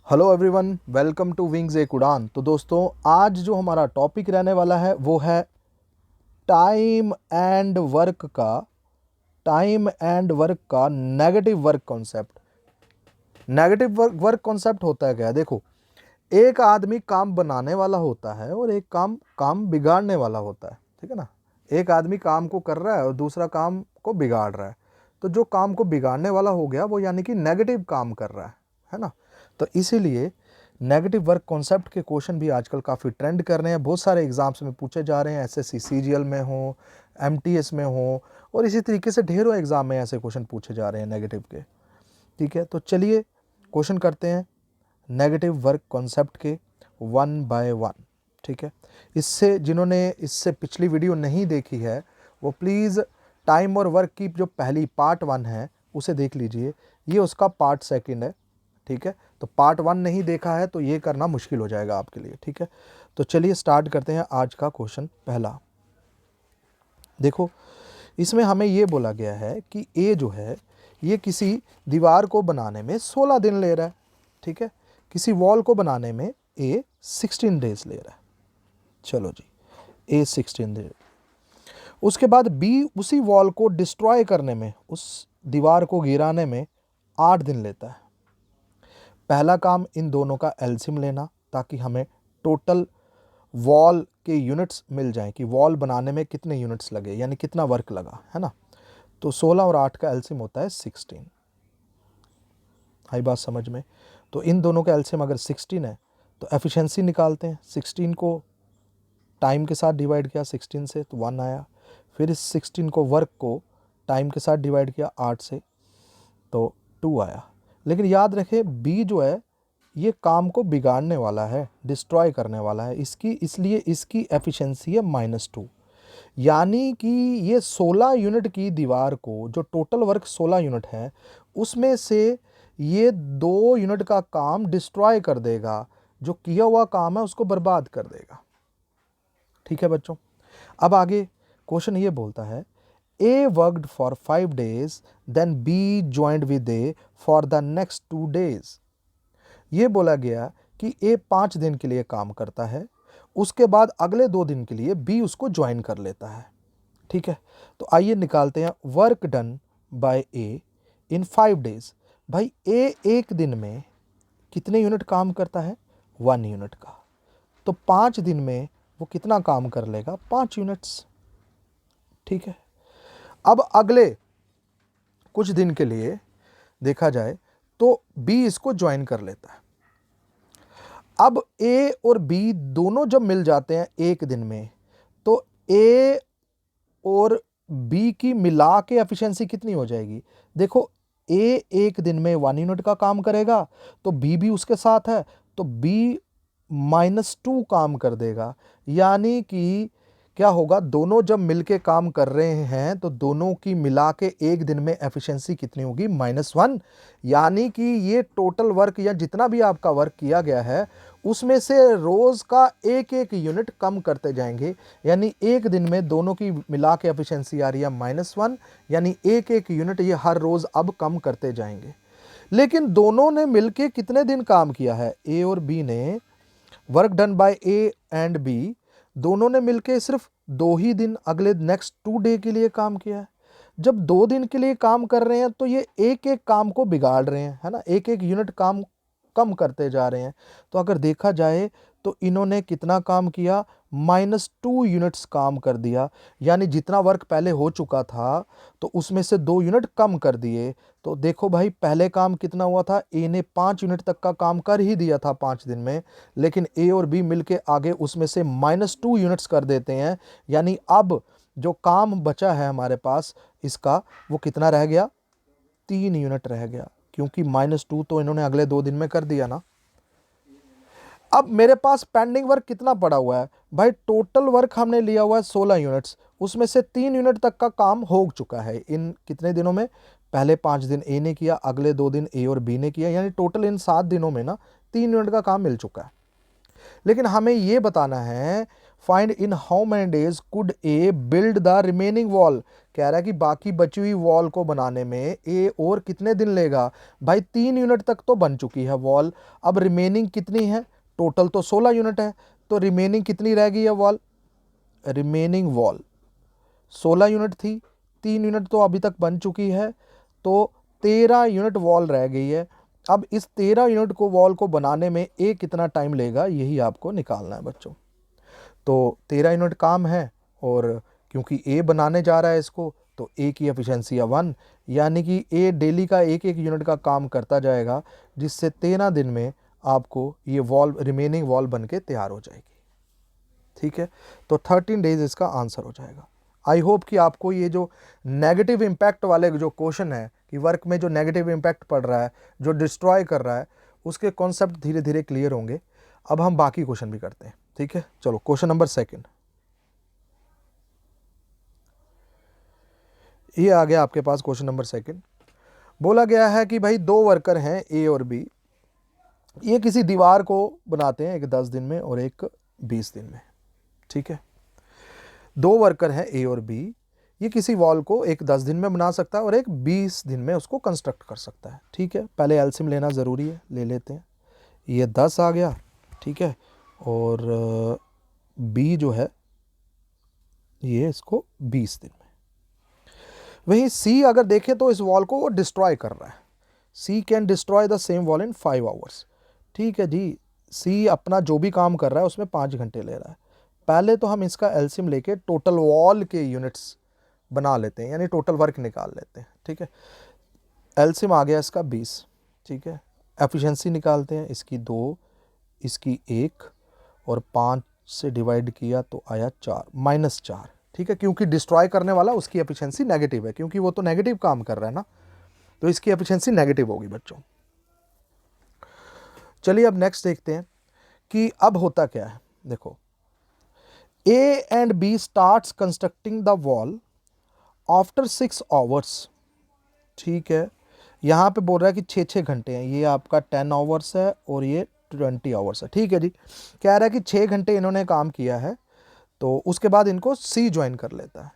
Hello everyone, welcome to Wings एक उड़ान। तो दोस्तों, आज जो हमारा टॉपिक रहने वाला है वो है टाइम एंड वर्क का negative work concept. Negative work concept होता है क्या? देखो, एक आदमी काम बनाने वाला होता है और एक काम काम बिगाड़ने वाला होता है। ठीक है ना? एक आदमी काम को कर रहा है और दूसरा काम को बिगाड़ रहा है। तो जो काम को बिगाड़ने वाला हो गया वो यानी कि नेगेटिव काम कर रहा है ना? तो इसीलिए नेगेटिव वर्क कॉन्सेप्ट के क्वेश्चन भी आजकल काफ़ी ट्रेंड कर रहे हैं। बहुत सारे एग्जाम्स में पूछे जा रहे हैं, एसएससी सीजीएल में हो, एमटीएस में हो, और इसी तरीके से ढेरों एग्जाम में ऐसे क्वेश्चन पूछे जा रहे हैं नेगेटिव के। ठीक है, तो चलिए क्वेश्चन करते हैं नेगेटिव वर्क कॉन्सेप्ट के वन बाय वन। ठीक है, जिन्होंने इससे पिछली वीडियो नहीं देखी है वो प्लीज़ टाइम और वर्क की जो पहली पार्ट 1 है उसे देख लीजिए। ये उसका पार्ट 2 है। ठीक है, तो पार्ट 1 नहीं देखा है तो ये करना मुश्किल हो जाएगा आपके लिए। ठीक है, तो चलिए स्टार्ट करते हैं आज का क्वेश्चन पहला। देखो, इसमें हमें ये बोला गया है कि ए जो है ये किसी दीवार को बनाने में 16 दिन ले रहा है। ठीक है, किसी वॉल को बनाने में ए 16 डेज ले रहा है। चलो जी, ए 16 डेज। उसके बाद बी उसी वॉल को डिस्ट्रॉय करने में, उस दीवार को गिराने में 8 दिन लेता है। पहला काम इन दोनों का एलसीएम लेना ताकि हमें टोटल वॉल के यूनिट्स मिल जाएं कि वॉल बनाने में कितने यूनिट्स लगे, यानी कितना वर्क लगा, है ना? तो 16 और 8 का एलसीएम होता है 16। आई बात समझ में? तो इन दोनों का एलसीएम अगर 16 है तो एफिशिएंसी निकालते हैं। 16 को टाइम के साथ डिवाइड किया 16 से तो 1 आया। फिर इस 16 को वर्क को टाइम के साथ डिवाइड किया 8 से तो 2 आया। लेकिन याद रखें बी जो है ये काम को बिगाड़ने वाला है, डिस्ट्रॉय करने वाला है, इसलिए इसकी एफिशिएंसी है -2। यानी कि ये 16 यूनिट की दीवार को, जो टोटल वर्क 16 यूनिट है, उसमें से ये 2 यूनिट का काम डिस्ट्रॉय कर देगा। जो किया हुआ काम है उसको बर्बाद कर देगा। ठीक है बच्चों, अब आगे क्वेश्चन ये बोलता है A worked for 5 days, then B joined with A for the next 2 days। ये बोला गया कि ए 5 दिन के लिए काम करता है, उसके बाद अगले 2 दिन के लिए बी उसको ज्वाइन कर लेता है। ठीक है, तो आइए निकालते हैं work done by A in 5 days। भाई ए एक दिन में कितने यूनिट काम करता है? 1 यूनिट का। तो 5 दिन में वो कितना काम कर लेगा? 5 यूनिट्स। ठीक है, अब अगले कुछ दिन के लिए देखा जाए तो बी इसको ज्वाइन कर लेता है। अब ए और बी दोनों जब मिल जाते हैं एक दिन में तो ए और बी की मिला के एफिशिएंसी कितनी हो जाएगी? देखो, ए एक दिन में 1 यूनिट का काम करेगा तो बी भी उसके साथ है तो बी -2 काम कर देगा। यानी कि क्या होगा, दोनों जब मिलके काम कर रहे हैं तो दोनों की मिला के एक दिन में एफिशिएंसी कितनी होगी? -1। यानी कि ये टोटल वर्क या जितना भी आपका वर्क किया गया है उसमें से रोज का एक एक यूनिट कम करते जाएंगे। यानी एक दिन में दोनों की मिला के एफिशिएंसी आ रही है -1, यानी एक एक यूनिट ये हर रोज अब कम करते जाएंगे। लेकिन दोनों ने मिलके कितने दिन काम किया है? ए और बी ने work done by A and B, दोनों ने मिलके सिर्फ 2 ही दिन अगले नेक्स्ट 2 डे के लिए काम किया है। जब 2 दिन के लिए काम कर रहे हैं तो ये एक एक काम को बिगाड़ रहे हैं, है ना? एक एक यूनिट काम कम करते जा रहे हैं। तो अगर देखा जाए तो इन्होंने कितना काम किया? -2 यूनिट्स काम कर दिया। यानी जितना वर्क पहले हो चुका था तो उसमें से 2 यूनिट कम कर दिए। तो देखो भाई, पहले काम कितना हुआ था? ए ने 5 यूनिट तक का काम कर ही दिया था 5 दिन में, लेकिन ए और बी मिलके आगे उसमें से -2 यूनिट्स कर देते हैं। यानी अब जो काम बचा है हमारे पास इसका, वो कितना रह गया? 3 यूनिट रह गया, क्योंकि -2 तो इन्होंने अगले 2 दिन में कर दिया ना। अब मेरे पास पेंडिंग वर्क कितना पड़ा हुआ है? भाई टोटल वर्क हमने लिया हुआ है 16 यूनिट्स, उसमें से 3 यूनिट तक का काम हो चुका है इन कितने दिनों में? पहले 5 दिन ए ने किया, अगले 2 दिन ए और बी ने किया, यानी टोटल इन 7 दिनों में ना 3 यूनिट का काम मिल चुका है। लेकिन हमें ये बताना है find in how many days could A build the remaining wall, कह रहा है कि बाकी बची हुई वॉल को बनाने में ए और कितने दिन लेगा। भाई 3 यूनिट तक तो बन चुकी है वॉल, अब रिमेनिंग कितनी है, टोटल तो 16 यूनिट है, तो रिमेनिंग कितनी रह गई है वॉल, रिमेनिंग वॉल 16 यूनिट थी, 3 यूनिट तो अभी तक बन चुकी है, तो 13 यूनिट वॉल रह गई है। अब इस 13 यूनिट को वॉल को बनाने में ए कितना टाइम लेगा, यही आपको निकालना है बच्चों। तो 13 यूनिट काम है, और क्योंकि ए बनाने जा रहा है इसको, तो ए की एफिशिएंसी है 1, यानी कि ए डेली का एक एक यूनिट का काम करता जाएगा, जिससे 13 दिन में आपको ये वॉल, रिमेनिंग वॉल बन के तैयार हो जाएगी। ठीक है, तो 13 डेज इसका आंसर हो जाएगा। आई होप कि आपको ये जो नेगेटिव इम्पैक्ट वाले जो क्वेश्चन है कि वर्क में जो नेगेटिव इम्पैक्ट पड़ रहा है, जो डिस्ट्रॉय कर रहा है, उसके कॉन्सेप्ट धीरे धीरे क्लियर होंगे। अब हम बाकी क्वेश्चन भी करते हैं। ठीक है, चलो क्वेश्चन नंबर 2 ये आ गया आपके पास। क्वेश्चन नंबर 2 बोला गया है कि भाई 2 वर्कर हैं ए और बी, ये किसी दीवार को बनाते हैं, एक 10 दिन में और एक 20 दिन में। ठीक है, 2 वर्कर हैं ए और बी, ये किसी वॉल को एक 10 दिन में बना सकता है और एक 20 दिन में उसको कंस्ट्रक्ट कर सकता है। ठीक है, पहले एलसीएम लेना ज़रूरी है, ले लेते हैं। ये 10 आ गया, ठीक है, और बी जो है ये इसको 20 दिन में। वहीं सी अगर देखें तो इस वॉल को वो डिस्ट्रॉय कर रहा है। C can destroy the same wall in 5 hours. ठीक है जी, सी अपना जो भी काम कर रहा है उसमें 5 घंटे ले रहा है। पहले तो हम इसका एलसीएम लेके टोटल वॉल के यूनिट्स बना लेते हैं, यानी टोटल वर्क निकाल लेते हैं। ठीक है, एलसीएम आ गया इसका 20। ठीक है, एफिशिएंसी निकालते हैं, इसकी 2, इसकी 1, और 5 से डिवाइड किया तो आया 4, -4। ठीक है, क्योंकि डिस्ट्रॉय करने वाला उसकी एफिशिएंसी नेगेटिव है, क्योंकि वो तो नेगेटिव काम कर रहा है ना, तो इसकी एफिशिएंसी नेगेटिव होगी बच्चों। चलिए अब नेक्स्ट देखते हैं कि अब होता क्या है। देखो, A and B starts constructing the wall after 6 hours. ठीक है, यहाँ पे बोल रहा है कि 6-6 घंटे हैं, ये आपका 10 आवर्स है और ये 20 आवर्स है। ठीक है जी, कह रहा है कि 6 घंटे इन्होंने काम किया है, तो उसके बाद इनको सी ज्वाइन कर लेता है।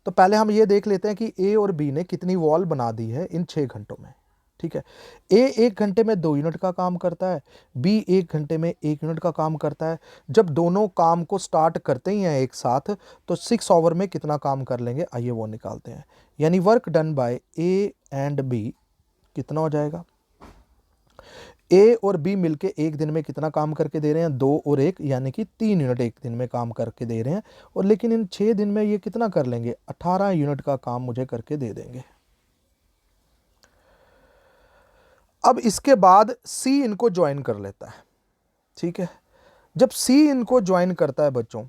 तो पहले हम ये देख लेते हैं कि ए और बी ने कितनी वॉल बना दी है इन 6 घंटों में। ठीक है, ए 1 घंटे में 2 यूनिट का काम करता है, बी 1 घंटे में 1 यूनिट का काम करता है। जब दोनों काम को स्टार्ट करते ही हैं एक साथ, तो 6 आवर में कितना काम कर लेंगे, आइए वो निकालते हैं। यानी work done by A and B कितना हो जाएगा, ए और बी मिलके 1 दिन में कितना काम करके दे रहे हैं, 2 और 1, यानी कि 3 यूनिट 1 दिन में काम करके दे रहे हैं। और लेकिन इन 6 दिन में ये कितना कर लेंगे, 18 यूनिट का काम मुझे करके दे देंगे। अब इसके बाद सी इनको ज्वाइन कर लेता है। ठीक है, जब सी इनको ज्वाइन करता है बच्चों,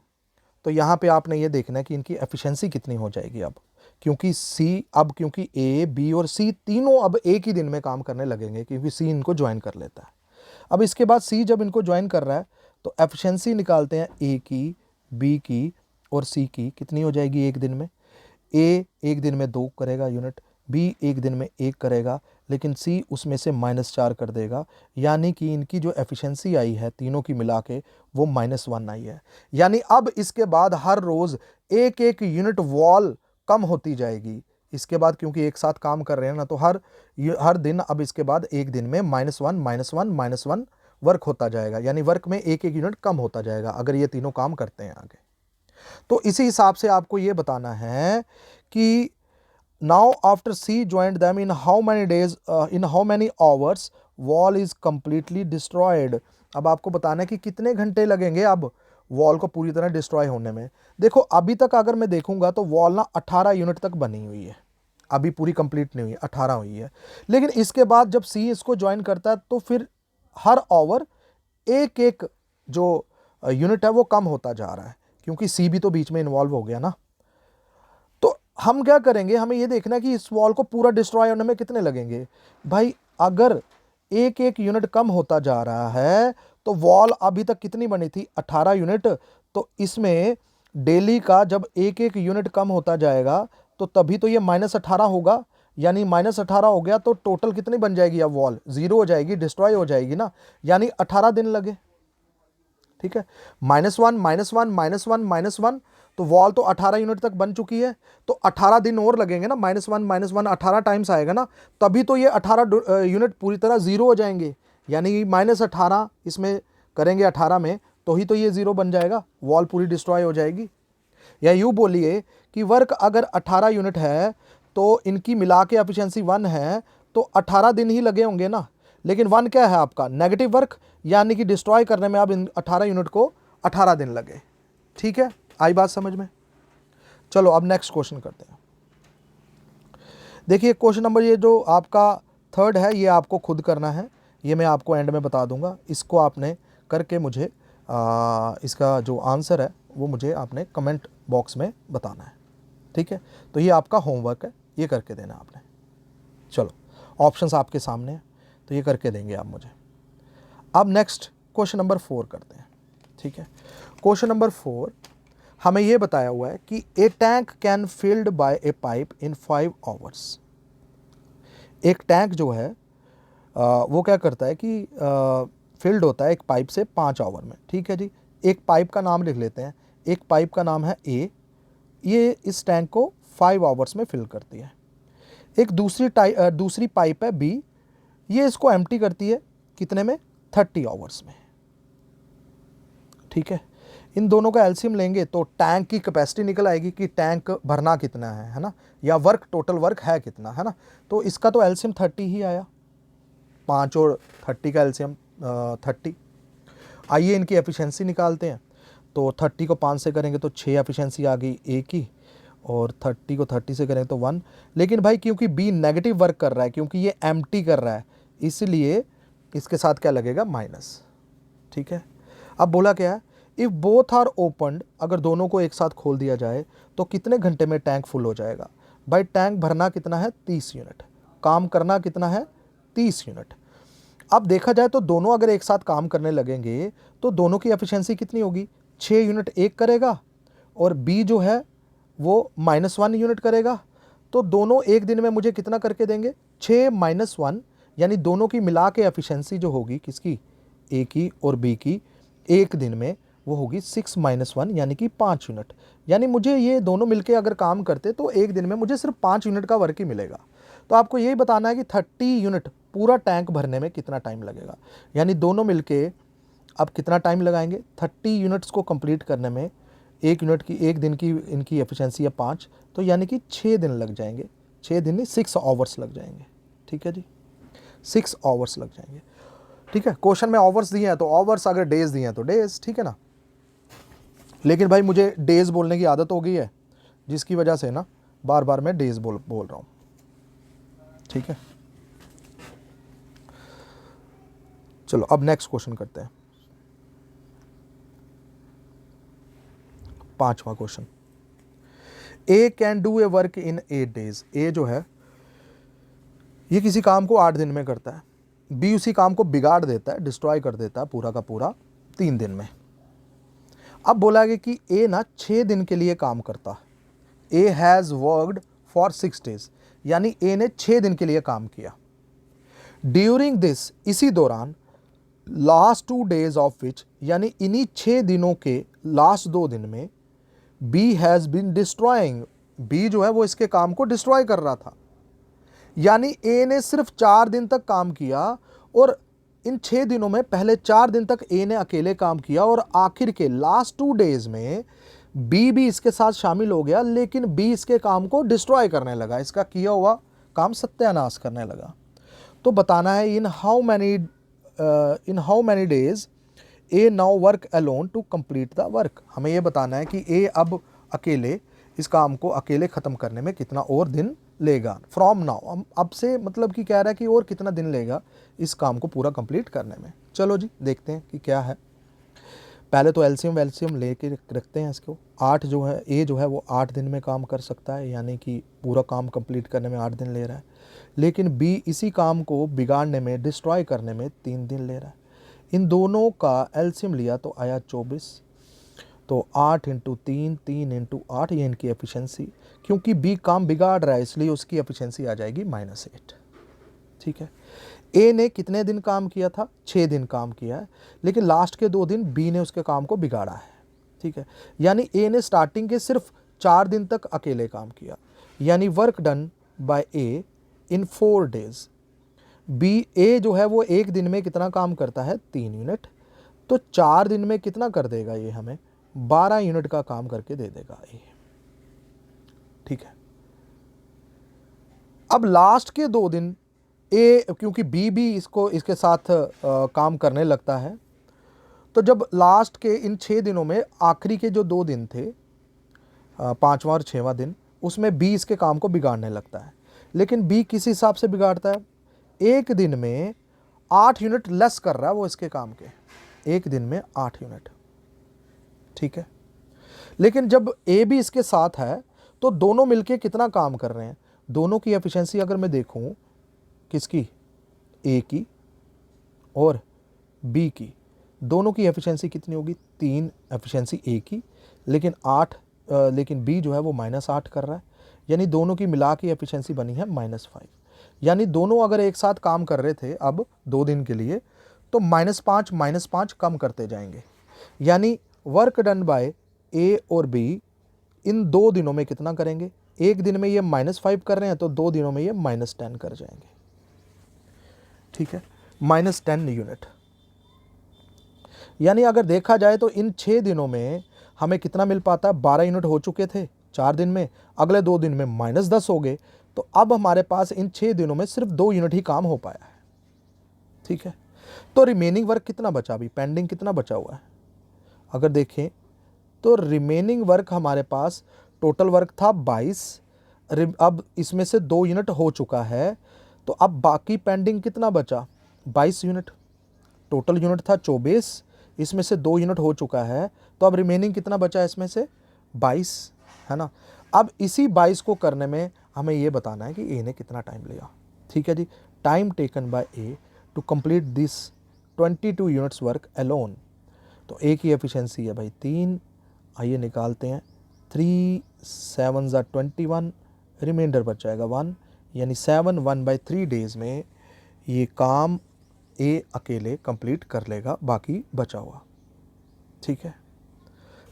तो यहाँ पे आपने ये देखना है कि इनकी एफिशिएंसी कितनी हो जाएगी। अब क्योंकि ए बी और सी तीनों अब एक ही दिन में काम करने लगेंगे, क्योंकि सी इनको ज्वाइन कर लेता है। अब इसके बाद सी जब इनको ज्वाइन कर रहा है, तो एफिशिएंसी निकालते हैं ए की, बी की और सी की, कितनी हो जाएगी एक दिन में। ए 1 दिन में 2 करेगा यूनिट, बी 1 दिन में 1 करेगा, लेकिन सी उसमें से -4 कर देगा, यानी कि इनकी जो एफिशिएंसी आई है तीनों की मिला के वो -1 आई है। यानी अब इसके बाद हर रोज़ 1-1 यूनिट वॉल कम होती जाएगी इसके बाद, क्योंकि एक साथ काम कर रहे हैं ना, तो हर दिन अब इसके बाद 1 दिन में -1 वर्क होता जाएगा, यानी वर्क में 1-1 यूनिट कम होता जाएगा अगर ये तीनों काम करते हैं आगे। तो इसी हिसाब से आपको ये बताना है कि now after C joined them in how many days, in how many hours wall is completely destroyed. अब आपको बताना है कि कितने घंटे लगेंगे अब वॉल को पूरी तरह डिस्ट्रॉय होने में। देखो अभी तक अगर मैं देखूंगा तो वॉल ना 18 यूनिट तक बनी हुई है, अभी पूरी कंप्लीट नहीं हुई है, 18 हुई है। लेकिन इसके बाद जब सी इसको ज्वाइन करता है तो फिर हर आवर 1-1 जो यूनिट है वो कम होता जा रहा है, क्योंकि सी भी तो बीच में इन्वॉल्व हो गया ना। तो हम क्या करेंगे, हमें ये देखना है कि इस वॉल को पूरा डिस्ट्रॉय होने में कितने लगेंगे। भाई अगर 1-1 यूनिट कम होता जा रहा है तो वॉल अभी तक कितनी बनी थी, 18 यूनिट। तो इसमें डेली का जब 1-1 यूनिट कम होता जाएगा तो तभी तो ये -18 होगा, यानी -18 हो गया तो टोटल कितनी बन जाएगी, अब वॉल 0 हो जाएगी, डिस्ट्रॉय हो जाएगी ना, यानी 18 दिन लगे। ठीक है, -1 -1 -1 -1, तो वॉल तो 18 यूनिट तक बन चुकी है, तो 18 दिन और लगेंगे ना, -1 18 टाइम्स आएगा ना, तभी तो ये 18 यूनिट पूरी तरह ज़ीरो हो जाएंगे। यानी -18 इसमें करेंगे 18 में, तो ही तो ये ज़ीरो बन जाएगा, वॉल पूरी डिस्ट्रॉय हो जाएगी। या यूँ बोलिए कि वर्क अगर 18 यूनिट है तो इनकी मिला के एफिशिएंसी 1 है, तो 18 दिन ही लगे होंगे ना। लेकिन 1 क्या है आपका? नेगेटिव वर्क, यानी कि डिस्ट्रॉय करने में अब इन 18 यूनिट को 18 दिन लगे। ठीक है, आई बात समझ में? चलो अब नेक्स्ट क्वेश्चन करते हैं। देखिए क्वेश्चन नंबर ये जो आपका थर्ड है, ये आपको खुद करना है, ये मैं आपको एंड में बता दूंगा। इसको आपने करके मुझे इसका जो आंसर है वो मुझे आपने कमेंट बॉक्स में बताना है। ठीक है, तो ये आपका होमवर्क है, ये करके देना आपने। चलो ऑप्शंस आपके सामने हैं, तो ये करके देंगे आप मुझे। अब नेक्स्ट क्वेश्चन नंबर 4 करते हैं। ठीक है, क्वेश्चन नंबर 4 हमें ये बताया हुआ है कि a tank can filled by a pipe in 5 hours. एक टैंक जो है वो क्या करता है कि फिल्ड होता है एक पाइप से 5 आवर में। ठीक है जी, एक पाइप का नाम लिख लेते हैं। एक पाइप का नाम है ए, ये इस टैंक को 5 आवर्स में फिल करती है। एक दूसरी पाइप है बी, ये इसको एम्प्टी करती है कितने में? 30 आवर्स में। ठीक है, इन दोनों का एलसीएम लेंगे तो टैंक की कैपेसिटी निकल आएगी कि टैंक भरना कितना है ना, या वर्क, टोटल वर्क है कितना, है ना। तो इसका तो एलसीएम 30 ही आया, 5 और 30 का एलसीएम 30। आइए इनकी एफिशिएंसी निकालते हैं। तो 30 को 5 से करेंगे तो 6 एफिशिएंसी आ गई ए की, और 30 को 30 से करें तो 1। लेकिन भाई क्योंकि बी नेगेटिव वर्क कर रहा है, क्योंकि ये एम्प्टी कर रहा है, इसलिए इसके साथ क्या लगेगा? माइनस। ठीक है, अब बोला क्या है? इफ़ बोथ आर ओपनड, अगर दोनों को एक साथ खोल दिया जाए तो कितने घंटे में टैंक फुल हो जाएगा? भाई टैंक भरना कितना है? 30 यूनिट। काम करना कितना है? 30 यूनिट। अब देखा जाए तो दोनों अगर एक साथ काम करने लगेंगे तो दोनों की एफिशिएंसी कितनी होगी? 6 यूनिट एक करेगा और बी जो है वो -1 यूनिट करेगा। तो दोनों एक दिन में मुझे कितना करके देंगे? 6 - 1, यानी दोनों की मिला के एफिशिएंसी जो होगी किसकी? ए की और बी की, एक दिन में वो होगी 6 - 1, यानी कि 5 यूनिट। यानी मुझे ये दोनों मिलके अगर काम करते तो एक दिन में मुझे सिर्फ 5 यूनिट का वर्क ही मिलेगा। तो आपको यही बताना है कि 30 यूनिट पूरा टैंक भरने में कितना टाइम लगेगा। यानी दोनों मिलके अब कितना टाइम लगाएंगे? 30 यूनिट्स को कंप्लीट करने में एक यूनिट की, एक दिन की इनकी एफिशिएंसी है 5, तो यानी कि 6 दिन लग जाएंगे। 6 दिन नहीं, 6 आवर्स लग जाएंगे। ठीक है जी, 6 आवर्स लग जाएंगे। ठीक है, क्वेश्चन में आवर्स दिए हैं तो आवर्स, अगर डेज दिए हैं तो डेज। ठीक है ना, लेकिन भाई मुझे डेज बोलने की आदत हो गई है, जिसकी वजह से ना बार बार मैं डेज बोल रहा हूँ। ठीक है, चलो अब नेक्स्ट क्वेश्चन करते हैं। 5वां question, A can do a work in 8 days. A जो है ये किसी काम को 8 दिन में करता है, बी उसी काम को बिगाड़ देता है, डिस्ट्रॉय कर देता है पूरा का पूरा 3 दिन में। अब बोला गया कि ए ना 6 दिन के लिए काम करता है। A has worked for 6 days, यानी ए ने 6 दिन के लिए काम किया। ड्यूरिंग दिस, इसी दौरान, लास्ट 2 डेज ऑफ विच, यानी इन्हीं 6 दिनों के लास्ट 2 दिन में, B has been destroying, B जो है वो इसके काम को डिस्ट्रॉय कर रहा था। यानी ए ने सिर्फ 4 दिन तक काम किया, और इन 6 दिनों में पहले 4 दिन तक ए ने अकेले काम किया, और आखिर के लास्ट 2 डेज में बी भी इसके साथ शामिल हो गया, लेकिन बी इसके काम को डिस्ट्रॉय करने लगा, इसका किया हुआ काम सत्यानाश करने लगा। तो बताना है in how many days A now work alone to complete the work. हमें यह बताना है कि ए अब अकेले इस काम को अकेले ख़त्म करने में कितना और दिन लेगा। फ्रॉम नाउ, अब से मतलब कि कह रहा है कि और कितना दिन लेगा इस काम को पूरा कंप्लीट करने में। चलो जी देखते हैं कि क्या है। पहले तो एलसीएम लेके रखते हैं इसको। 8 जो है, ए जो है वो 8 दिन में काम कर सकता है, यानी कि पूरा काम कंप्लीट करने में 8 दिन ले रहा है। लेकिन बी इसी काम को बिगाड़ने में, डिस्ट्रॉय करने में 3 दिन ले रहा है। इन दोनों का एलसीएम लिया तो आया 24, तो 8 × 3, 3 × 8, ये इनकी एफिशिएंसी। क्योंकि बी काम बिगाड़ रहा है इसलिए उसकी एफिशिएंसी आ जाएगी -8। ठीक है, ए ने कितने दिन काम किया था? 6 दिन काम किया है, लेकिन लास्ट के 2 दिन बी ने उसके काम को बिगाड़ा है। ठीक है, यानी ए ने स्टार्टिंग के सिर्फ 4 दिन तक अकेले काम किया, यानी work done by A in 4 days. B A जो है वो एक दिन में कितना काम करता है, 3 यूनिट, तो 4 दिन में कितना कर देगा ये, हमें 12 यूनिट का काम करके दे देगा ए। ठीक है, अब लास्ट के 2 दिन ए, क्योंकि बी भी इसके साथ काम करने लगता है, तो जब लास्ट के इन 6 दिनों में आखिरी के जो 2 दिन थे, 5वां और 6वां दिन, उसमें बी इसके काम को बिगाड़ने लगता है। लेकिन बी किस हिसाब से बिगाड़ता है, एक दिन में 8 यूनिट लेस कर रहा है वो इसके काम के, एक दिन में 8 यूनिट। ठीक है, लेकिन जब ए भी इसके साथ है तो दोनों मिलके कितना काम कर रहे हैं, दोनों की एफिशिएंसी अगर मैं देखूं, किसकी, ए की और बी की, दोनों की एफिशिएंसी कितनी होगी, 3 एफिशिएंसी ए की, लेकिन 8, लेकिन बी जो है वो -8 कर रहा है, यानी दोनों की मिला की एफिशिएंसी बनी है -5। यानी दोनों अगर एक साथ काम कर रहे थे अब 2 दिन के लिए, तो -5 कम करते जाएंगे, यानी वर्क डन बाय ए और बी इन 2 दिनों में कितना करेंगे, एक दिन में ये -5 कर रहे हैं तो 2 दिनों में ये -10 कर जाएंगे। ठीक है, -10 यूनिट। यानी अगर देखा जाए तो इन 6 दिनों में हमें कितना मिल पाता है, 12 यूनिट हो चुके थे 4 दिन में, अगले 2 दिन में -10 हो गए, तो अब हमारे पास इन 6 दिनों में सिर्फ 2 यूनिट ही काम हो पाया है। ठीक है, तो रिमेनिंग वर्क कितना बचा, अभी पेंडिंग कितना बचा हुआ है, अगर देखें तो रिमेनिंग वर्क हमारे पास टोटल वर्क था 22, अब इसमें से 2 यूनिट हो चुका है, तो अब बाकी पेंडिंग कितना बचा, 22 यूनिट। टोटल यूनिट था 24, इसमें से 2 यूनिट हो चुका है, तो अब रिमेनिंग कितना बचा है इसमें से, 22, है ना। अब इसी 22 को करने में हमें ये बताना है कि ए ने कितना टाइम लिया। ठीक है जी, time taken by A to complete this 22 units work alone. तो ए की एफिशिएंसी है भाई 3, आइए निकालते हैं, 3 7 21, रिमाइंडर बच जाएगा 1, यानी 7 1/3 डेज में ये काम ए अकेले कंप्लीट कर लेगा, बाकी बचा हुआ। ठीक है,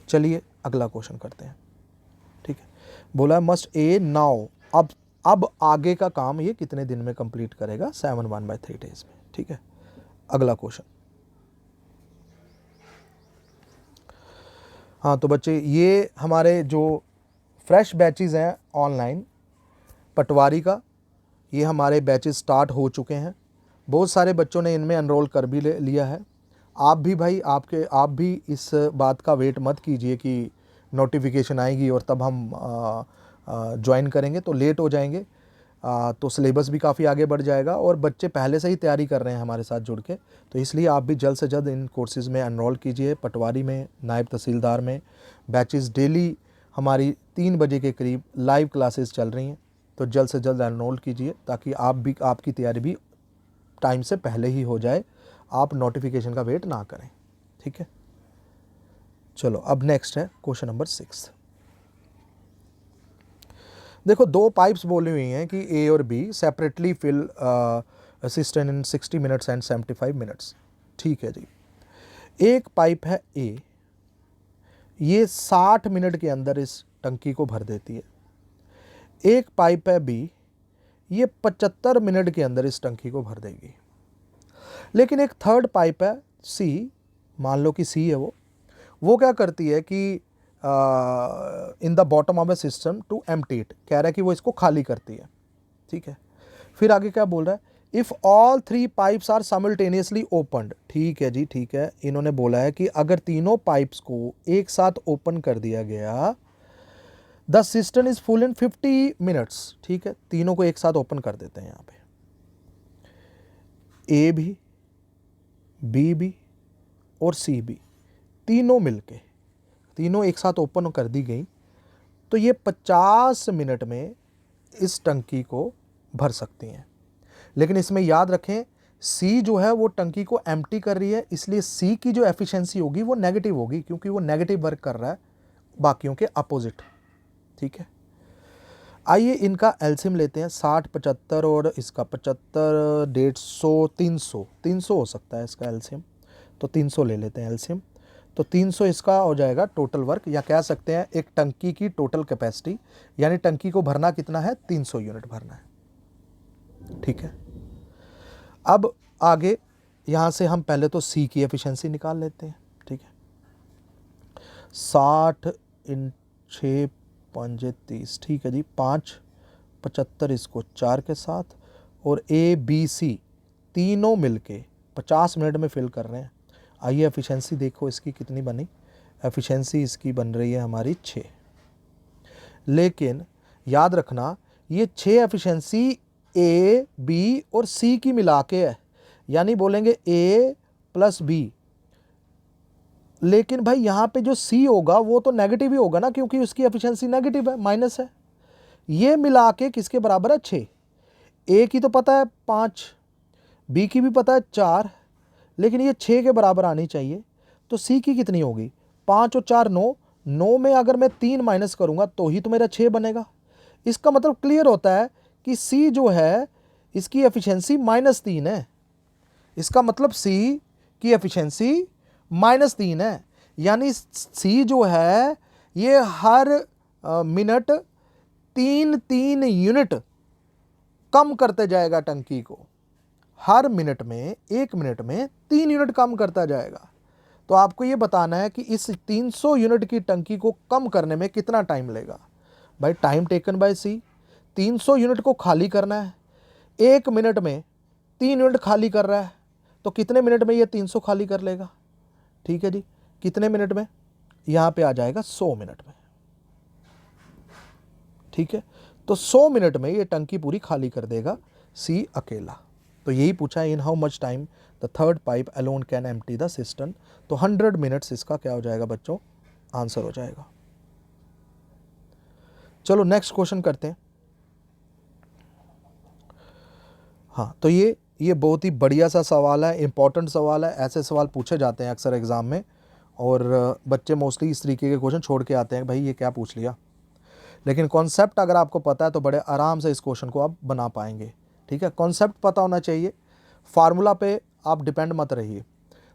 चलिए अगला क्वेश्चन करते हैं। ठीक है, बोला मस्ट ए नाउ, अब आगे का काम ये कितने दिन में कंप्लीट करेगा, 7 1/3 डेज में। ठीक है, अगला क्वेश्चन। हाँ तो बच्चे, ये हमारे जो फ्रेश बैचेस हैं ऑनलाइन पटवारी का, ये हमारे बैचेस स्टार्ट हो चुके हैं, बहुत सारे बच्चों ने इनमें एनरोल कर भी लिया है। आप भी भाई, आप भी इस बात का वेट मत कीजिए कि नोटिफिकेशन आएगी और तब हम ज्वाइन करेंगे, तो लेट हो जाएंगे, तो सिलेबस भी काफ़ी आगे बढ़ जाएगा और बच्चे पहले से ही तैयारी कर रहे हैं हमारे साथ जुड़ के, तो इसलिए आप भी जल्द से जल्द इन कोर्सेज़ में एनरोल कीजिए। पटवारी में, नायब तहसीलदार में बैचेस डेली हमारी 3 बजे के करीब लाइव क्लासेस चल रही हैं, तो जल्द से जल्द एनरोल कीजिए ताकि आपकी तैयारी भी टाइम से पहले ही हो जाए, आप नोटिफिकेशन का वेट ना करें। ठीक है, चलो अब नेक्स्ट है क्वेश्चन नंबर 6। देखो 2 पाइप्स बोली हुई हैं कि ए और B separately fill cistern in 60 minutes and 75 minutes. ठीक है जी, एक पाइप है ए, ये 60 मिनट के अंदर इस टंकी को भर देती है। एक पाइप है बी, ये 75 मिनट के अंदर इस टंकी को भर देगी। लेकिन एक थर्ड पाइप है सी, मान लो कि सी है, वो क्या करती है कि in the bottom of a system to empty it, कह रहा है कि वो इसको खाली करती है। ठीक है, फिर आगे क्या बोल रहा है, if all 3 pipes are simultaneously opened. ठीक है जी, ठीक है, इन्होंने बोला है कि अगर तीनों पाइप्स को एक साथ ओपन कर दिया गया, the system is full in 50 minutes. ठीक है, तीनों को एक साथ ओपन कर देते हैं यहाँ पे, ए भी, बी भी और सी भी, तीनों मिलके, तीनों एक साथ ओपन कर दी गई, तो ये 50 मिनट में इस टंकी को भर सकती हैं। लेकिन इसमें याद रखें, सी जो है वो टंकी को एम्प्टी कर रही है, इसलिए सी की जो एफिशिएंसी होगी वो नेगेटिव होगी, क्योंकि वो नेगेटिव वर्क कर रहा है बाकियों के अपोजिट। ठीक है, आइए इनका एलसीएम लेते हैं, 60 75 और इसका 75 150 300 हो सकता है इसका एलसीएम, तो 300 ले लेते हैं एलसीएम। तो 300 इसका हो जाएगा टोटल वर्क, या कह सकते हैं एक टंकी की टोटल कैपेसिटी, यानी टंकी को भरना कितना है, 300 यूनिट भरना है। ठीक है, अब आगे यहाँ से हम पहले तो सी की एफिशिएंसी निकाल लेते हैं। ठीक है, 60 × 6 × 30, ठीक है जी, 5 75 इसको 4 के साथ, और ए बी सी तीनों मिलके 50 मिनट में फिल कर रहे हैं। आइए एफिशिएंसी देखो इसकी कितनी बनी। एफिशिएंसी इसकी बन रही है हमारी 6। लेकिन याद रखना ये 6 एफिशिएंसी ए बी और सी की मिला के है, यानी बोलेंगे ए प्लस बी। लेकिन भाई यहाँ पे जो सी होगा वो तो नेगेटिव ही होगा ना, क्योंकि उसकी एफिशिएंसी नेगेटिव है, माइनस है। ये मिला के किसके बराबर है, 6। ए की तो पता है 5, बी की भी पता है 4, लेकिन ये 6 के बराबर आनी चाहिए। तो सी की कितनी होगी, 5 और 4 9, 9 में अगर मैं 3 माइनस करूँगा तो ही तो मेरा 6 बनेगा। इसका मतलब क्लियर होता है कि सी जो है इसकी एफिशिएंसी -3 है। इसका मतलब सी की एफिशिएंसी -3 है, यानी सी जो है ये हर मिनट 3 यूनिट कम करते जाएगा टंकी को। हर मिनट में, 1 मिनट में 3 यूनिट कम करता जाएगा। तो आपको ये बताना है कि इस 300 यूनिट की टंकी को कम करने में कितना टाइम लेगा। भाई time taken by C, 300 unit को खाली करना है, 1 मिनट में 3 यूनिट खाली कर रहा है, तो कितने मिनट में ये 300 खाली कर लेगा। ठीक है जी, कितने मिनट में, यहाँ पे आ जाएगा 100 मिनट में। ठीक है, तो 100 मिनट में ये टंकी पूरी खाली कर देगा सी अकेला। तो यही पूछा है, in how much time the third pipe alone can empty the system. तो 100 मिनट्स इसका क्या हो जाएगा बच्चों, आंसर हो जाएगा। चलो नेक्स्ट क्वेश्चन करते हैं। हाँ, तो ये बहुत ही बढ़िया सा सवाल है, इंपॉर्टेंट सवाल है। ऐसे सवाल पूछे जाते हैं अक्सर एग्जाम में, और बच्चे मोस्टली इस तरीके के क्वेश्चन छोड़ के आते हैं, भाई ये क्या पूछ लिया। लेकिन कॉन्सेप्ट अगर आपको पता है तो बड़े आराम से इस क्वेश्चन को आप बना पाएंगे। ठीक है, कॉन्सेप्ट पता होना चाहिए, फार्मूला पे आप डिपेंड मत रहिए।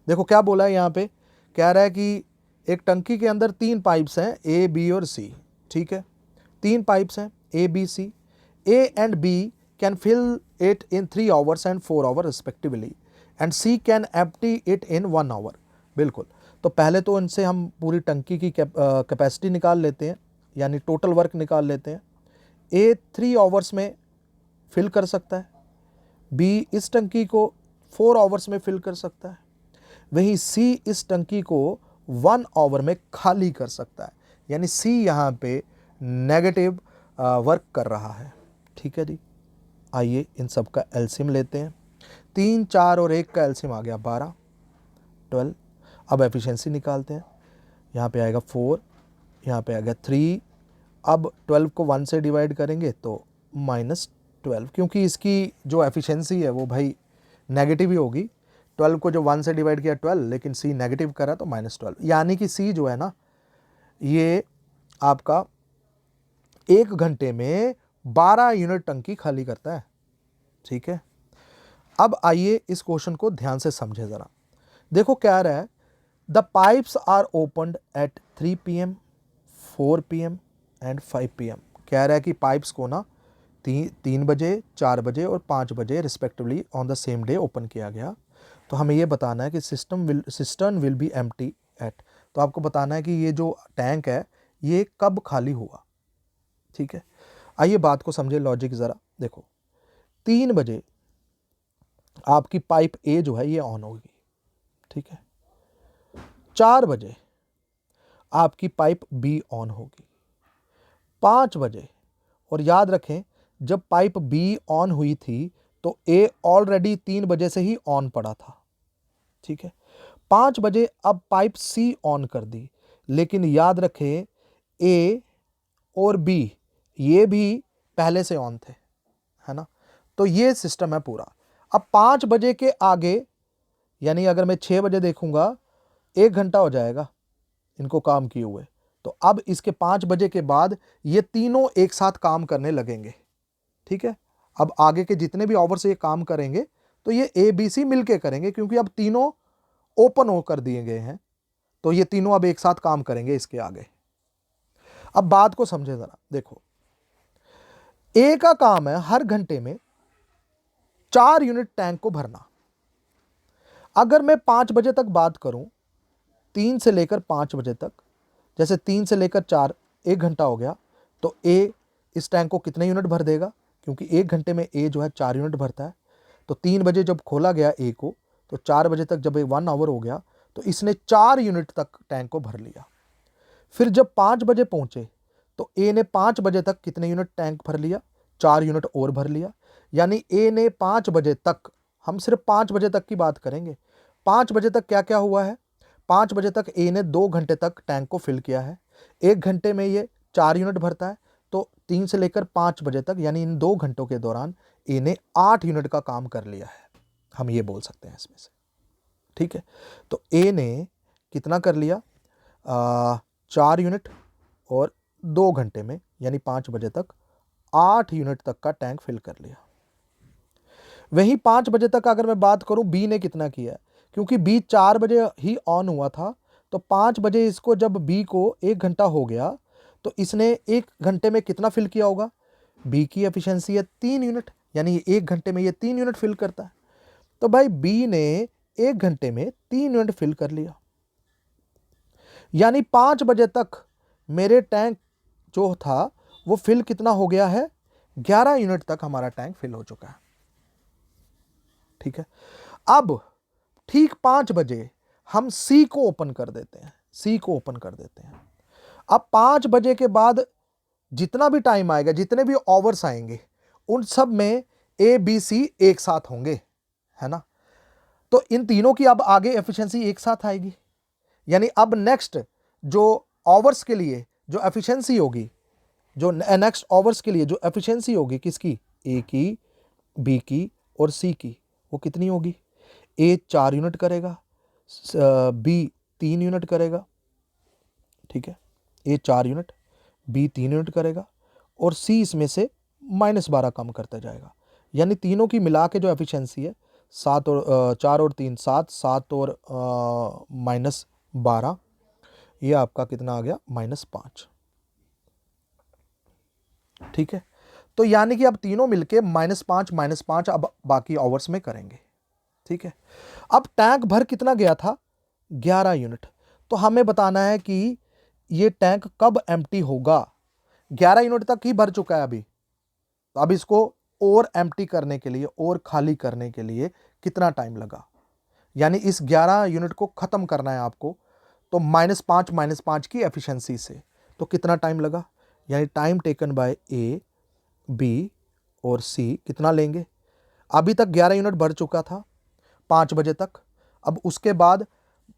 देखो क्या बोला है यहाँ पे, कह रहा है कि एक टंकी के अंदर 3 पाइप्स हैं, ए बी और सी। ठीक है, 3 पाइप्स हैं A B C. A and B can fill it in 3 hours and 4 hours respectively, and C can empty it in 1 hour। बिल्कुल, तो पहले तो इनसे हम पूरी टंकी की कैपेसिटी निकाल लेते हैं, यानी टोटल वर्क निकाल लेते हैं। ए 3 hours में फिल कर सकता है, बी इस टंकी को 4 hours में फिल कर सकता है, वहीं सी इस टंकी को 1 hour में खाली कर सकता है, यानी सी यहाँ पे नेगेटिव वर्क कर रहा है। ठीक है जी, आइए इन सब का एलसीएम लेते हैं। 3 4 और 1 का एलसीएम आ गया 12 12। अब एफिशिएंसी निकालते हैं, यहाँ पे आएगा 4, यहाँ पे आएगा 3। अब 12 को 1 से डिवाइड करेंगे तो -12, क्योंकि इसकी जो एफिशिएंसी है वो भाई नेगेटिव ही होगी। 12 को जो 1 से डिवाइड किया 12, लेकिन सी नेगेटिव करा तो -12, यानी कि सी जो है ना ये आपका 1 घंटे में 12 यूनिट टंकी खाली करता है। ठीक है, अब आइए इस क्वेश्चन को ध्यान से समझे ज़रा। देखो क्या रहा है, the pipes are opened at 3 PM, 4 PM and 5 PM। कह रहा है कि पाइप्स को ना 3 बजे, 4 बजे और 5 बजे respectively on the same day open किया गया। तो हमें ये बताना है कि cistern will be empty at. तो आपको बताना है कि ये जो टैंक है ये कब खाली हुआ। ठीक है, आइए बात को समझे, लॉजिक ज़रा देखो। 3 बजे आपकी पाइप ए जो है ये ऑन होगी। ठीक है, 4 बजे आपकी पाइप बी ऑन होगी, 5 बजे, और याद रखें जब पाइप बी ऑन हुई थी तो ए ऑलरेडी 3 बजे से ही ऑन पड़ा था। ठीक है, 5 बजे अब पाइप सी ऑन कर दी, लेकिन याद रखें ए और बी ये भी पहले से ऑन थे, है ना। तो ये सिस्टम है पूरा। अब 5 बजे के आगे, यानी अगर मैं 6 बजे देखूंगा 1 घंटा हो जाएगा इनको काम किए हुए। तो अब इसके 5 बजे के बाद ये तीनों एक साथ काम करने लगेंगे। ठीक है, अब आगे के जितने भी आवर से ये काम करेंगे तो ये ए बी सी मिलके करेंगे, क्योंकि अब तीनों ओपन होकर दिए गए हैं। तो ये तीनों अब एक साथ काम करेंगे इसके आगे। अब बात को समझे जरा, देखो ए का काम है हर घंटे में 4 यूनिट टैंक को भरना। अगर मैं 5 बजे तक बात करूं, 3 से लेकर 5 बजे तक, जैसे 3 से लेकर 4 1 घंटा हो गया, तो ए इस टैंक को कितने यूनिट भर देगा, क्योंकि 1 घंटे में ए जो है 4 यूनिट भरता है। तो 3 बजे जब खोला गया ए को, तो 4 बजे तक जब 1 आवर हो गया तो इसने 4 यूनिट तक टैंक को भर लिया। फिर जब 5 बजे पहुंचे तो ए ने 5 बजे तक कितने यूनिट टैंक भर लिया, 4 यूनिट और भर लिया। यानी ए ने 5 बजे तक, हम सिर्फ 5 बजे तक की बात करेंगे, 5 बजे तक क्या क्या हुआ है। 5 बजे तक ए ने 2 घंटे तक टैंक को फिल किया है। 1 घंटे में ये 4 यूनिट भरता है, तो 3 से लेकर 5 बजे तक यानी इन 2 घंटों के दौरान ए ने 8 यूनिट का काम कर लिया है, हम ये बोल सकते हैं इसमें से। ठीक है, तो ए ने कितना कर लिया, 4 यूनिट, और 2 घंटे में यानी 5 बजे तक 8 यूनिट तक का टैंक फिल कर लिया। वहीं 5 बजे तक अगर मैं बात करूं बी ने कितना किया है, क्योंकि बी 4 बजे ही ऑन हुआ था, तो 5 बजे इसको जब बी को 1 घंटा हो गया तो इसने 1 घंटे में कितना फिल किया होगा। बी की एफिशिएंसी है 3 यूनिट, यानी 1 घंटे में ये 3 यूनिट फिल करता है। तो भाई बी ने 1 घंटे में 3 यूनिट फिल कर लिया, यानी 5 बजे तक मेरे टैंक जो था वो फिल कितना हो गया है, 11 यूनिट तक हमारा टैंक फिल हो चुका है। ठीक है, अब ठीक 5 बजे हम सी को ओपन कर देते हैं, सी को ओपन कर देते हैं। अब 5 बजे के बाद जितना भी टाइम आएगा, जितने भी आवर्स आएंगे, उन सब में ए बी सी एक साथ होंगे, है ना। तो इन तीनों की अब आगे एफिशिएंसी एक साथ आएगी, यानी अब नेक्स्ट जो आवर्स के लिए जो एफिशिएंसी होगी, जो नेक्स्ट आवर्स के लिए जो एफिशिएंसी होगी किसकी, ए की, बी की और सी की, वो कितनी होगी। ए 4 यूनिट करेगा, बी 3 यूनिट करेगा, ठीक है, ए 4 यूनिट, बी 3 यूनिट करेगा, और सी इसमें से -12 कम करता जाएगा। यानी तीनों की मिला के जो एफिशिएंसी है 7 और 4 और 3 7, 7 और -12, ये आपका कितना आ गया, -5। ठीक है, तो यानी कि अब तीनों मिलके -5 -5 अब बाकी आवर्स में करेंगे। ठीक है, अब टैंक भर कितना गया था, 11 यूनिट। तो हमें बताना है कि ये टैंक कब एम्प्टी होगा। 11 यूनिट तक ही भर चुका है अभी, तो अब इसको और एम्प्टी करने के लिए और खाली करने के लिए कितना टाइम लगा, यानी इस 11 यूनिट को खत्म करना है आपको, तो -5 की एफिशिएंसी से, तो कितना टाइम लगा, यानी time taken by A, B और सी कितना लेंगे। अभी तक 11 यूनिट भर चुका था 5 बजे तक, अब उसके बाद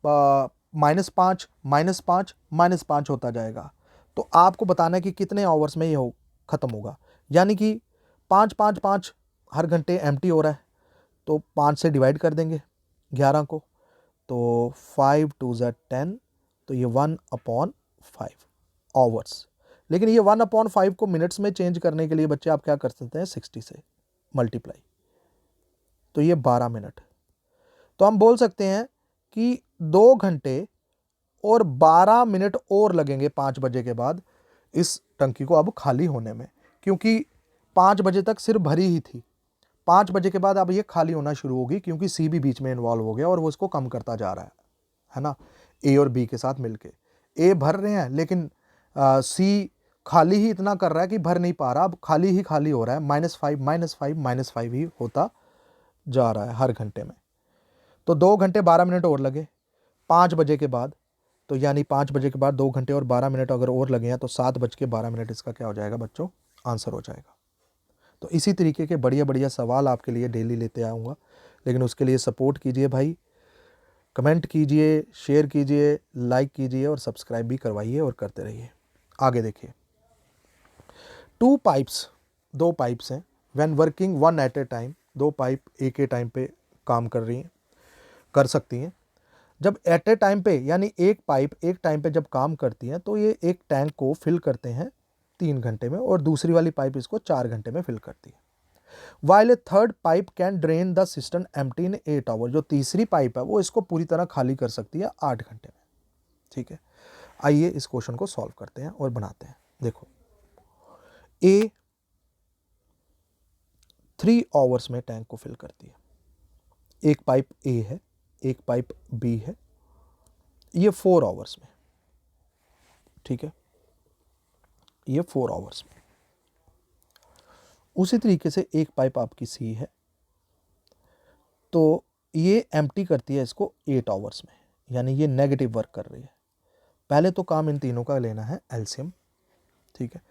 -5 -5 होता जाएगा। तो आपको बताना है कि कितने आवर्स में ये खत्म होगा, यानी कि 5 5 5 हर घंटे एम्प्टी हो रहा है, तो 5 से डिवाइड कर देंगे 11 को, तो 5 2 ज़ा 10, तो ये 1/5 आवर्स। लेकिन ये 1/5 को मिनट्स में चेंज करने के लिए बच्चे आप क्या कर सकते हैं, 60 से मल्टीप्लाई, तो ये 12 मिनट। तो हम बोल सकते हैं कि 2 घंटे और 12 मिनट और लगेंगे 5 बजे के बाद इस टंकी को अब खाली होने में, क्योंकि 5 बजे तक सिर्फ भरी ही थी। 5 बजे के बाद अब ये खाली होना शुरू होगी, क्योंकि सी भी बीच में इन्वॉल्व हो गया और वो इसको कम करता जा रहा है ना, ए और बी के साथ मिलके। ए भर रहे हैं लेकिन सी खाली ही इतना कर रहा है कि भर नहीं पा रहा, अब खाली ही खाली हो रहा है, -5 -5 ही होता जा रहा है हर घंटे में। तो 2 घंटे 12 मिनट और लगे 5 बजे के बाद, तो यानी 5 बजे के बाद 2 घंटे और 12 मिनट अगर और लगे हैं तो 7:12 इसका क्या हो जाएगा बच्चों, आंसर हो जाएगा। तो इसी तरीके के बढ़िया बढ़िया सवाल आपके लिए डेली लेते आऊँगा, लेकिन उसके लिए सपोर्ट कीजिए भाई, कमेंट कीजिए, शेयर कीजिए, लाइक कीजिए और सब्सक्राइब भी करवाइए और करते रहिए। आगे देखिए, 2 पाइप्स, 2 पाइप्स हैं, when working one at a time, 2 pipe एक ही टाइम पे काम कर रही हैं, कर सकती हैं। जब एट ए टाइम पे यानी एक पाइप एक टाइम पे जब काम करती हैं तो ये एक टैंक को फिल करते हैं 3 घंटे में और दूसरी वाली पाइप इसको 4 घंटे में फिल करती है। While a third pipe can drain the system empty in 8 hour, जो तीसरी पाइप है वो इसको पूरी तरह खाली कर सकती है 8 घंटे में। ठीक है, आइए इस क्वेश्चन को सॉल्व करते हैं और बनाते हैं। देखो, ए 3 आवर्स में टैंक को फिल करती है। एक पाइप ए है, एक पाइप बी है, ये 4 आवर्स में, ठीक है, ये 4 आवर्स में। उसी तरीके से एक पाइप आपकी सी है, तो ये एम्प्टी करती है इसको 8 आवर्स में, यानी ये नेगेटिव वर्क कर रही है। पहले तो काम इन तीनों का लेना है एलसीएम, ठीक है।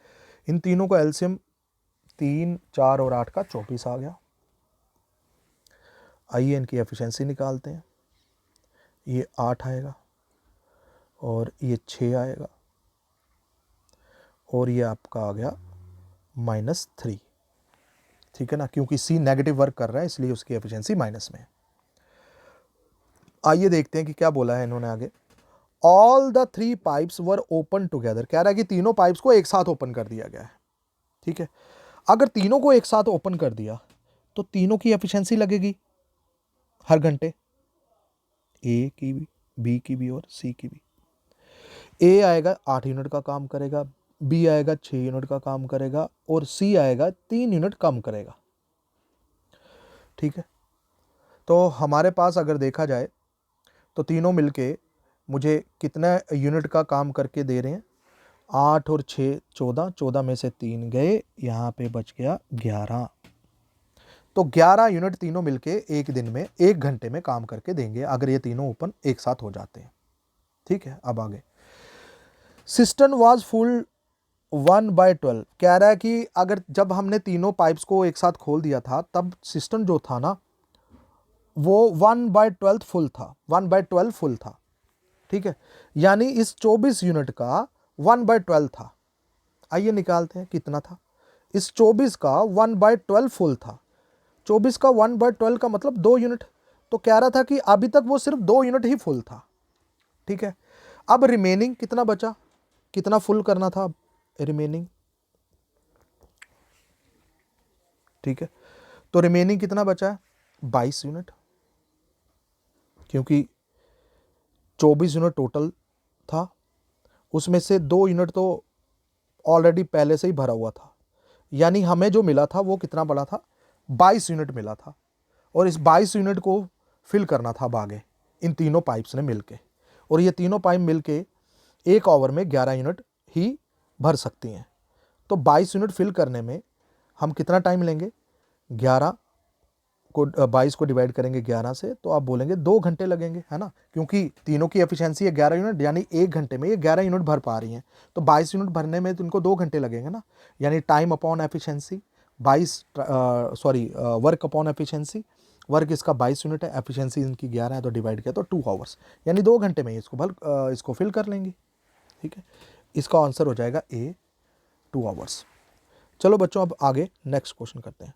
इन तीनों का एलसीएम 3, 4 और 8 का 24 आ गया। आइए इनकी एफिशिएंसी निकालते हैं। ये 8 आएगा और ये 6 आएगा और ये आपका आ गया -3, ठीक है ना, क्योंकि सी नेगेटिव वर्क कर रहा है इसलिए उसकी एफिशिएंसी माइनस में है। आइए देखते हैं कि क्या बोला है इन्होंने आगे। All the 3 pipes were open together, कह रहा है कि तीनों पाइप्स को एक साथ ओपन कर दिया गया है, ठीक है। अगर तीनों को एक साथ ओपन कर दिया तो तीनों की एफिशिएंसी लगेगी हर घंटे, ए की भी, बी की भी और सी की भी। ए आएगा 8 यूनिट का काम करेगा, बी आएगा 6 यूनिट का काम करेगा और सी आएगा 3 यूनिट कम करेगा, ठीक है। तो हमारे पास अगर देखा जाए तो तीनों मिलके मुझे कितना यूनिट का काम करके दे रहे हैं, 8 और 6 14, 14 में से 3 गए, यहाँ पे बच गया 11। तो 11 यूनिट तीनों मिलके एक दिन में, एक घंटे में काम करके देंगे अगर ये तीनों ओपन एक साथ हो जाते हैं, ठीक है। अब आगे, सिस्टम वाज फुल 1/12, कह रहा है कि अगर जब हमने तीनों पाइप्स को एक साथ खोल दिया था तब सिस्टम जो था ना वो 1/12 फुल था, 1/12 फुल था, ठीक है, यानी इस 24 यूनिट का 1/12 था। आइए निकालते हैं कितना था। इस 24 का 1/12 फुल था, 24 का 1/12 का मतलब 2 यूनिट। तो कह रहा था कि अभी तक वो सिर्फ 2 यूनिट ही फुल था, ठीक है। अब रिमेनिंग कितना बचा, कितना फुल करना था रिमेनिंग, ठीक है। तो रिमेनिंग कितना बचा है, 22 यूनिट, क्योंकि 24 यूनिट टोटल था, उसमें से 2 यूनिट तो ऑलरेडी पहले से ही भरा हुआ था, यानी हमें जो मिला था वो कितना पड़ा था, 22 यूनिट मिला था। और इस 22 यूनिट को फिल करना था अब आगे इन तीनों पाइप्स ने मिलके, और ये तीनों पाइप मिलके एक आवर में 11 यूनिट ही भर सकती हैं। तो 22 यूनिट फिल करने में हम कितना टाइम लेंगे, 11 को 22 को डिवाइड करेंगे 11 से, तो आप बोलेंगे 2 घंटे लगेंगे, है ना, क्योंकि तीनों की एफिशिएंसी है 11 यूनिट, यानी एक घंटे में ये 11 यूनिट भर पा रही हैं। तो 22 यूनिट भरने में तो इनको 2 घंटे लगेंगे ना, यानी time upon efficiency 22, work upon efficiency, work इसका 22 यूनिट है, एफिशिएंसी इनकी 11 है, तो डिवाइड किया तो 2 आवर्स, यानी 2 घंटे में इसको फिल कर लेंगे, ठीक है। इसका आंसर हो जाएगा ए, 2 आवर्स। चलो बच्चों अब आगे नेक्स्ट क्वेश्चन करते हैं।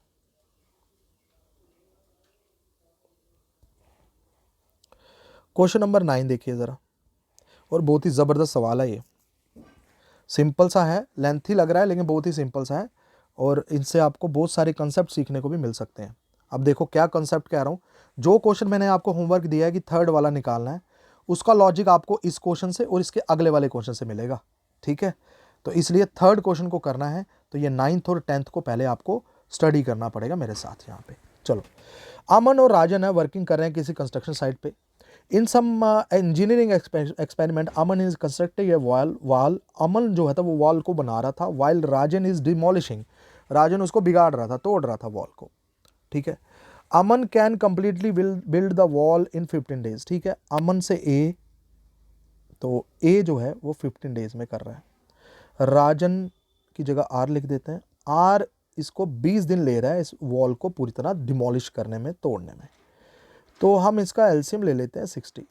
क्वेश्चन नंबर 9 देखिए ज़रा, और बहुत ही ज़बरदस्त सवाल है ये, सिंपल सा है, लेंथी लग रहा है लेकिन बहुत ही सिंपल सा है, और इनसे आपको बहुत सारे कंसेप्ट सीखने को भी मिल सकते हैं। अब देखो क्या कंसेप्ट कह रहा हूँ, जो क्वेश्चन मैंने आपको होमवर्क दिया है कि थर्ड वाला निकालना है, उसका लॉजिक आपको इस क्वेश्चन से और इसके अगले वाले क्वेश्चन से मिलेगा, ठीक है। तो इसलिए थर्ड क्वेश्चन को करना है तो ये 9th और 10th को पहले आपको स्टडी करना पड़ेगा मेरे साथ यहाँ पे। चलो, अमन और राजन है वर्किंग कर रहे हैं किसी कंस्ट्रक्शन साइट पे। In some engineering experiment Aman is constructing a wall, Aman जो है था वो वॉल को बना रहा था, while Rajan is demolishing, Rajan उसको बिगाड़ रहा था, तोड़ रहा था वॉल को, ठीक है। Aman can completely build the wall in 15 days, ठीक है। अमन से ए, तो ए जो है वो 15 डेज में कर रहा है, राजन की जगह आर लिख देते हैं, आर इसको 20 दिन ले रहा है इस वॉल को पूरी तरह डिमोलिश करने में, तोड़ने में। तो हम इसका एलसीएम ले लेते हैं 60,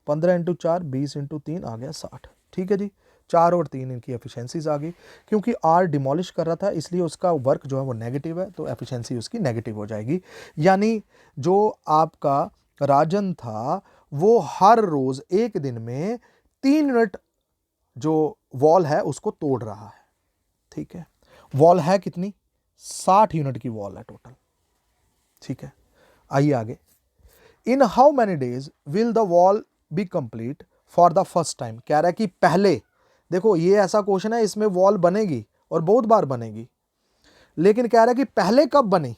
15 × 4 20 × 3 आ गया 60, ठीक है जी। 4 और 3 इनकी एफिशिएंसीज आ गई, क्योंकि आर डिमोलिश कर रहा था इसलिए उसका वर्क जो है वो नेगेटिव है, तो एफिशिएंसी उसकी नेगेटिव हो जाएगी। यानी जो आपका राजन था वो हर रोज़ एक दिन में 3 यूनिट जो वॉल है उसको तोड़ रहा है, ठीक है। वॉल है कितनी, 60 यूनिट की वॉल है टोटल, ठीक है। आइए आगे, in how many days will the wall be complete, for the first time, कह रहा है कि पहले, देखो ये ऐसा क्वेश्चन है इसमें वॉल बनेगी और बहुत बार बनेगी, लेकिन कह रहा है कि पहले कब बनी,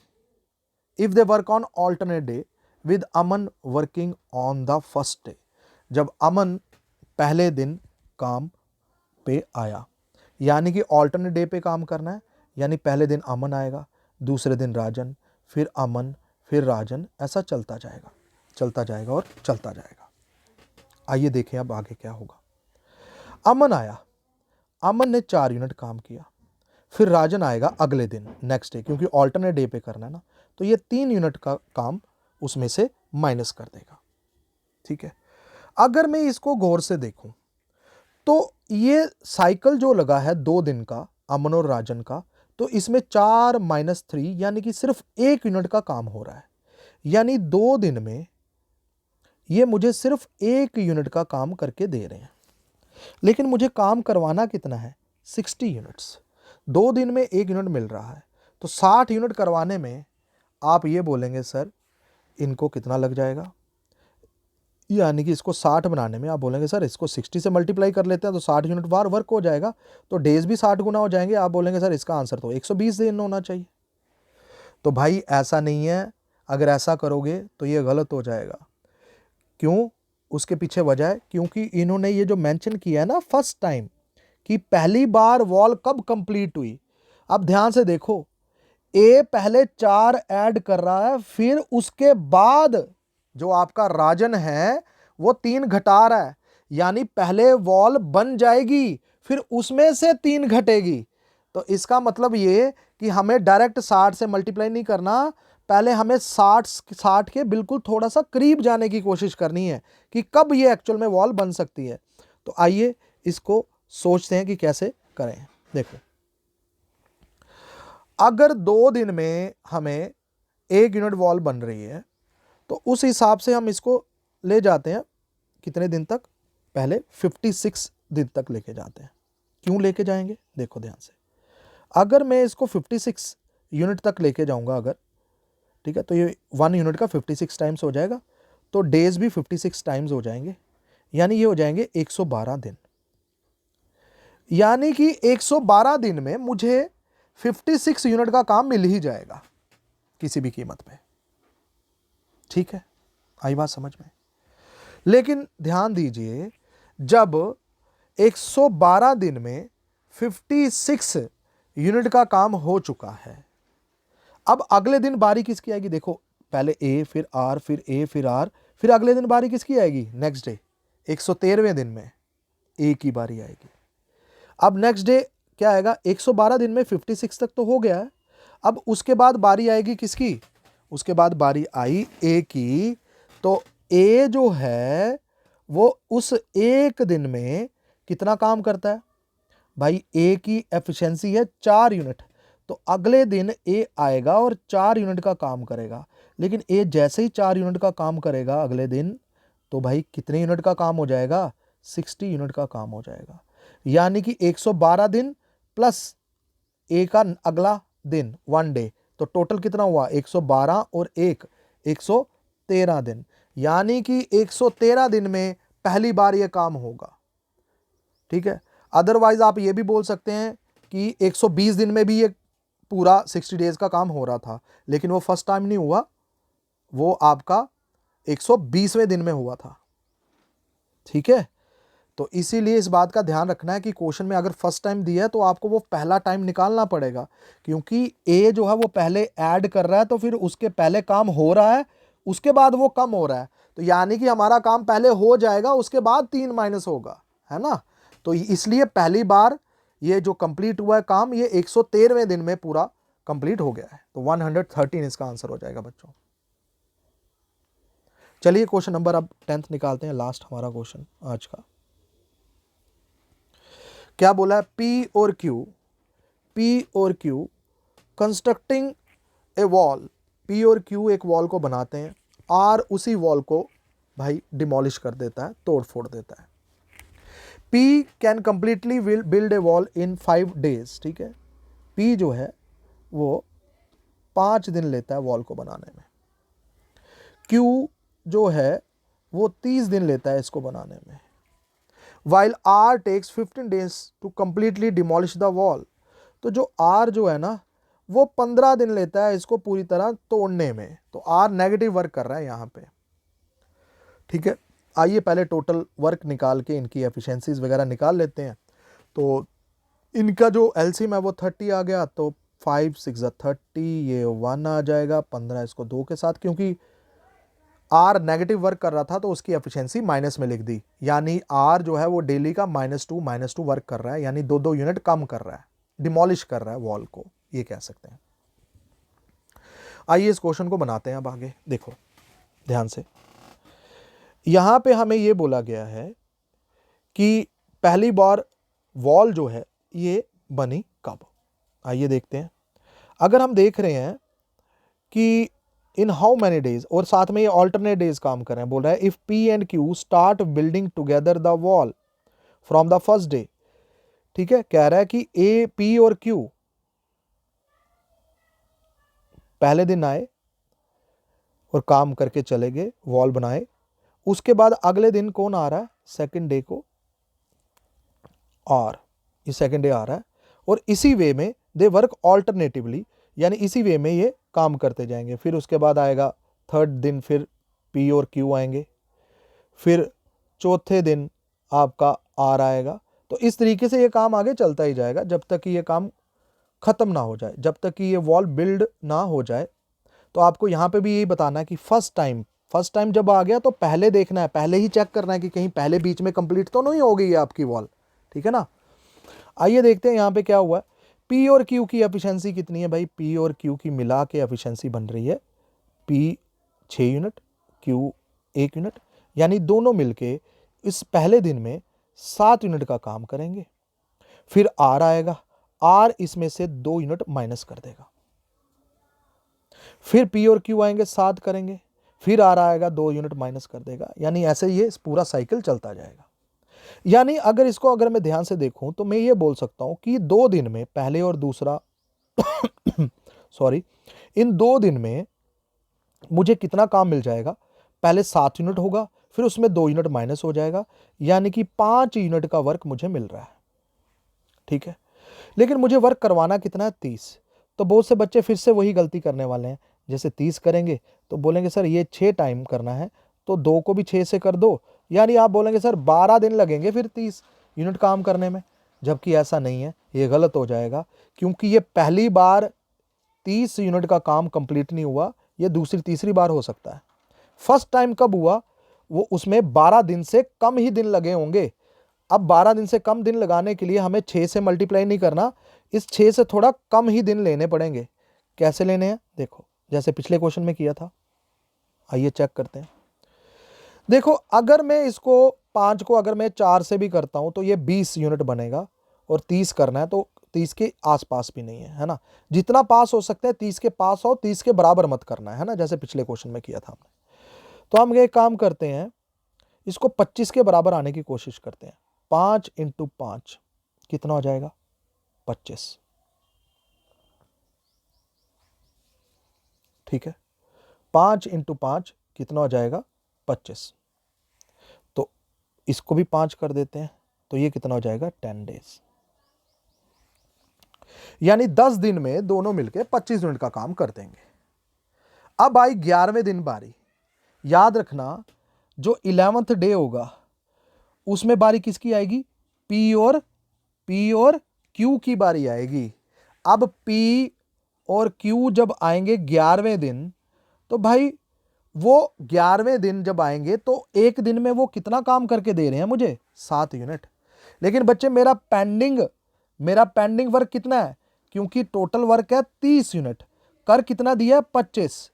if they work on alternate day with Aman working on the first day, जब अमन पहले दिन काम पे आया, यानी कि ऑल्टरनेट डे पे काम करना है, यानी पहले दिन अमन आएगा, दूसरे दिन राजन, फिर अमन, फिर राजन, ऐसा चलता जाएगा, चलता जाएगा और चलता जाएगा। आइए देखें अब आगे क्या होगा। अमन आया, अमन ने 4 यूनिट काम किया, फिर राजन आएगा अगले दिन, नेक्स्ट डे, क्योंकि ऑल्टरनेट डे पे करना है ना, तो ये 3 यूनिट का काम उसमें से माइनस कर देगा। ठीक है, अगर मैं इसको गौर से देखूं तो ये साइकिल जो लगा है 2 दिन का अमन और राजन का, तो इसमें 4 माइनस 3 यानी कि सिर्फ 1 यूनिट का काम हो रहा है, यानी 2 दिन में ये मुझे सिर्फ 1 यूनिट का काम करके दे रहे हैं, लेकिन मुझे काम करवाना कितना है, 60 यूनिट्स। 2 दिन में 1 यूनिट मिल रहा है, तो 60 यूनिट करवाने में आप ये बोलेंगे सर इनको कितना लग जाएगा, यानी कि इसको 60 बनाने में आप बोलेंगे सर इसको 60 से मल्टीप्लाई कर लेते हैं तो 60 यूनिट बार वर्क हो जाएगा, तो डेज भी 60 गुना हो जाएंगे। आप बोलेंगे सर इसका आंसर तो 120 दिन होना चाहिए। तो भाई ऐसा नहीं है, अगर ऐसा करोगे तो ये गलत हो जाएगा। क्यों? उसके पीछे वजह है क्योंकि इन्होंने ये जो मेंशन किया है ना फर्स्ट टाइम, कि पहली बार वॉल कब कंप्लीट हुई। अब ध्यान से देखो, ए पहले 4 ऐड कर रहा है, फिर उसके बाद जो आपका राजन है वो 3 घटा रहा है, यानी पहले वॉल बन जाएगी फिर उसमें से 3 घटेगी। तो इसका मतलब ये कि हमें डायरेक्ट 60 से मल्टीप्लाई नहीं करना, पहले हमें 60 के बिल्कुल थोड़ा सा करीब जाने की कोशिश करनी है कि कब ये एक्चुअल में वॉल बन सकती है। तो आइए इसको सोचते हैं कि कैसे करें। देखो, अगर 2 दिन में हमें 1 यूनिट वॉल बन रही है तो उस हिसाब से हम इसको ले जाते हैं कितने दिन तक, पहले 56 दिन तक लेके जाते हैं। क्यों लेके जाएंगे, देखो ध्यान से, अगर मैं इसको 56 यूनिट तक लेके जाऊंगा अगर, ठीक है, तो ये 1 यूनिट का 56 टाइम्स हो जाएगा, तो डेज भी 56 टाइम्स हो जाएंगे, यानी ये हो जाएंगे 112 दिन। यानी कि 112 दिन में मुझे 56 यूनिट का काम मिल ही जाएगा किसी भी कीमत पे। ठीक है, आई बात समझ में। लेकिन ध्यान दीजिए, जब 112 दिन में 56 यूनिट का काम हो चुका है, अब अगले दिन बारी किसकी आएगी, देखो पहले ए फिर आर फिर ए फिर आर, फिर अगले दिन बारी किसकी आएगी, नेक्स्ट डे 113वें दिन में ए की बारी आएगी। अब नेक्स्ट डे क्या आएगा, 112 दिन में 56 तक तो हो गया है, अब उसके बाद बारी आएगी किसकी, उसके बाद बारी आई ए की, तो ए जो है वो उस एक दिन में कितना काम करता है भाई, ए की एफिशिएंसी है 4 यूनिट, तो अगले दिन ए आएगा और 4 यूनिट का काम करेगा। लेकिन ए जैसे ही 4 यूनिट का काम करेगा अगले दिन, तो भाई कितने यूनिट का काम हो जाएगा, 60 यूनिट का काम हो जाएगा। यानी कि 112 दिन प्लस ए का अगला दिन 1 डे, तो टोटल कितना हुआ, 112 और 113 दिन, यानी कि 113 दिन में पहली बार ये काम होगा। ठीक है, अदरवाइज आप ये भी बोल सकते हैं कि 120 दिन में भी ये पूरा 60 डेज का काम हो रहा था, लेकिन वो फर्स्ट टाइम नहीं हुआ, वो आपका 120वें दिन में हुआ था। ठीक है, तो इसीलिए इस बात का ध्यान रखना है कि क्वेश्चन में अगर फर्स्ट टाइम दिया है तो आपको वो पहला टाइम निकालना पड़ेगा, क्योंकि ए जो है वो पहले ऐड कर रहा है, तो फिर उसके पहले काम हो रहा है, उसके बाद वो कम हो रहा है, तो यानी कि हमारा काम पहले हो जाएगा, उसके बाद 3 माइनस होगा, है ना। तो इसलिए पहली बार ये जो कंप्लीट हुआ है काम, ये 113वें दिन में पूरा कंप्लीट हो गया है, तो 113 इसका आंसर हो जाएगा बच्चों। चलिए क्वेश्चन नंबर अब 10th निकालते हैं, लास्ट हमारा क्वेश्चन आज का। क्या बोला है, पी और Q constructing a wall, P और क्यू एक वॉल को बनाते हैं, आर उसी वॉल को भाई डिमोलिश कर देता है, तोड़ फोड़ देता है। P can completely build a wall in 5 days, ठीक है, पी जो है वो 5 दिन लेता है वॉल को बनाने में, क्यू जो है वो 30 दिन लेता है इसको बनाने में, while R takes 15 days to completely demolish the wall. तो जो आर जो है ना वो 15 दिन लेता है इसको पूरी तरह तोड़ने में, तो आर नेगेटिव वर्क कर रहा है यहाँ पे। ठीक है, आइए पहले टोटल वर्क निकाल के इनकी एफिशिएंसीज वगैरह निकाल लेते हैं। तो इनका जो एलसीएम है वो 30 आ गया, तो 5 6 30, ये 1 आ जाएगा, 15 इसको 2 के साथ, क्योंकि आर नेगेटिव वर्क कर रहा था तो उसकी एफिशिएंसी माइनस में लिख दी, यानी आर जो है वो डेली का -2 वर्क कर रहा है, यानी 2 यूनिट कम कर रहा है, डिमोलिश कर रहा है वॉल को, ये कह सकते हैं। आइए इस क्वेश्चन को बनाते हैं अब आगे। देखो ध्यान से, यहां पे हमें ये बोला गया है कि पहली बार वॉल जो है ये बनी कब। आइए देखते हैं। अगर हम देख रहे हैं कि इन हाउ मैनी डेज, और साथ में ये ऑल्टरनेट डेज काम कर रहे हैं, बोल रहा है if P and Q start building together the wall from the first day. ठीक है, कह रहा है कि ए पी और क्यू पहले दिन आए और काम करके चले गए, वॉल बनाए, उसके बाद अगले दिन कौन आ रहा है, सेकंड डे को, और ये सेकंड डे आ रहा है, और इसी वे में दे वर्क ऑल्टरनेटिवली, यानी इसी वे में ये काम करते जाएंगे। फिर उसके बाद आएगा थर्ड दिन, फिर पी और क्यू आएंगे, फिर चौथे दिन आपका आर आएगा। तो इस तरीके से ये काम आगे चलता ही जाएगा जब तक कि ये काम खत्म ना हो जाए, जब तक कि ये वॉल बिल्ड ना हो जाए। तो आपको यहाँ पे भी यही बताना है कि फर्स्ट टाइम जब आ गया तो पहले देखना है, पहले ही चेक करना है कि कहीं पहले बीच में कंप्लीट तो नहीं हो गई है आपकी वॉल। ठीक है ना। आइए देखते हैं यहाँ पे क्या हुआ है। पी और क्यू की एफिशिएंसी कितनी है भाई, पी और क्यू की मिला के एफिशिएंसी बन रही है पी 6 यूनिट, क्यू 1 यूनिट, यानी दोनों मिलके इस पहले दिन में 7 यूनिट का काम करेंगे। फिर आर आएगा, आर इसमें से 2 यूनिट माइनस कर देगा। फिर पी और क्यू आएंगे, 7 करेंगे, फिर आर आएगा, 2 यूनिट माइनस कर देगा, यानी ऐसे ये पूरा साइकिल चलता जाएगा। यानी अगर मैं ध्यान से देखूं तो मैं ये बोल सकता हूं कि 2 दिन में पहले और दूसरा सॉरी, इन 2 दिन में मुझे कितना काम मिल जाएगा, पहले 7 यूनिट होगा, फिर उसमें 2 यूनिट माइनस हो जाएगा, यानी कि 5 यूनिट का वर्क मुझे मिल रहा है। ठीक है, लेकिन मुझे वर्क करवाना कितना है, 30। तो बहुत से बच्चे फिर से वही गलती करने वाले हैं, जैसे 30 करेंगे तो बोलेंगे सर ये 6 टाइम करना है, तो 2 को भी 6 से कर दो, यानी आप बोलेंगे सर 12 दिन लगेंगे फिर 30 यूनिट काम करने में, जबकि ऐसा नहीं है, ये गलत हो जाएगा, क्योंकि ये पहली बार 30 यूनिट का काम कंप्लीट नहीं हुआ, ये दूसरी तीसरी बार हो सकता है। फर्स्ट टाइम कब हुआ, वो उसमें 12 दिन से कम ही दिन लगे होंगे। अब 12 दिन से कम दिन लगाने के लिए हमें 6 से मल्टीप्लाई नहीं करना, इस 6 से थोड़ा कम ही दिन लेने पड़ेंगे। कैसे लेने हैं, देखो जैसे पिछले क्वेश्चन में किया था। आइए चेक करते हैं। देखो अगर मैं इसको 5 को अगर मैं 4 से भी करता हूं तो ये 20 यूनिट बनेगा, और 30 करना है तो 30 के आसपास भी नहीं है ना, जितना पास हो सकता है 30 के पास हो, 30 के बराबर मत करना है ना, जैसे पिछले क्वेश्चन में किया था हमने। तो हम ये काम करते हैं, इसको 25 के बराबर आने की कोशिश करते हैं। 5 × 5 कितना हो जाएगा, 25। ठीक है, 5 × 5 कितना हो जाएगा, 25। तो इसको भी 5 कर देते हैं, तो ये कितना हो जाएगा, 10 डेज, यानी 10 दिन में दोनों मिलके 25 यूनिट का काम कर देंगे। अब आई 11वें दिन बारी। याद रखना जो 11th डे होगा उसमें बारी किसकी आएगी, पी और क्यू की बारी आएगी। अब पी और क्यू जब आएंगे 11वें दिन, तो भाई वो 11वें दिन जब आएंगे तो एक दिन में वो कितना काम करके दे रहे हैं मुझे, 7 यूनिट। लेकिन बच्चे मेरा पेंडिंग वर्क कितना है, क्योंकि टोटल वर्क है 30 यूनिट, कर कितना दिया है, 25।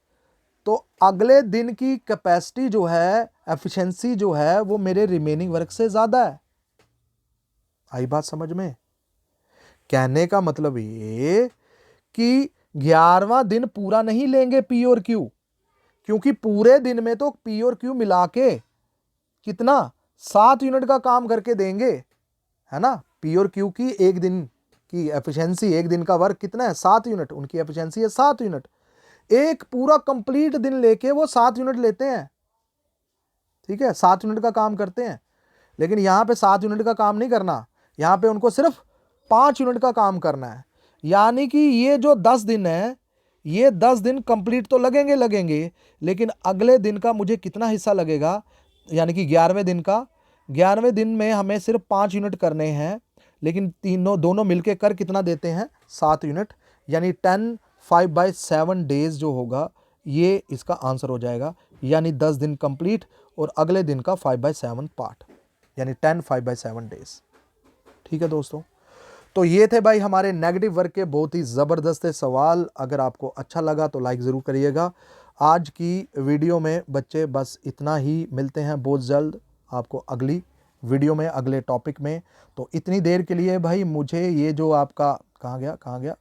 तो अगले दिन की कैपेसिटी जो है, एफिशिएंसी जो है, वो मेरे रिमेनिंग वर्क से ज्यादा है। आई बात समझ में। कहने का मतलब ये कि 11वां दिन पूरा नहीं लेंगे पी और क्यू, क्योंकि पूरे दिन में तो पी और क्यू मिला के कितना, 7 यूनिट का काम करके देंगे, है ना। पी और क्यू की एक दिन की एफिशिएंसी, एक दिन का वर्क कितना है, 7 यूनिट, उनकी एफिशिएंसी है 7 यूनिट। एक पूरा कंप्लीट दिन लेके वो 7 यूनिट लेते हैं। ठीक है, 7 यूनिट का काम करते हैं। लेकिन यहाँ पे 7 यूनिट का काम नहीं करना, यहाँ पे उनको सिर्फ 5 यूनिट का काम करना है। यानी कि ये जो 10 दिन है, ये 10 दिन कंप्लीट तो लगेंगे, लेकिन अगले दिन का मुझे कितना हिस्सा लगेगा, यानी कि 11वें दिन का, 11वें दिन में हमें सिर्फ 5 यूनिट करने हैं, लेकिन दोनों मिलके कर कितना देते हैं, 7 यूनिट। यानी 10 5/7 डेज जो होगा ये इसका आंसर हो जाएगा। यानी 10 दिन कंप्लीट और अगले दिन का 5/7 पार्ट, यानी 10 5/7 डेज। ठीक है दोस्तों, तो ये थे भाई हमारे नेगेटिव वर्क के बहुत ही ज़बरदस्त सवाल। अगर आपको अच्छा लगा तो लाइक ज़रूर करिएगा। आज की वीडियो में बच्चे बस इतना ही, मिलते हैं बहुत जल्द आपको अगली वीडियो में, अगले टॉपिक में। तो इतनी देर के लिए भाई मुझे ये जो आपका कहाँ गया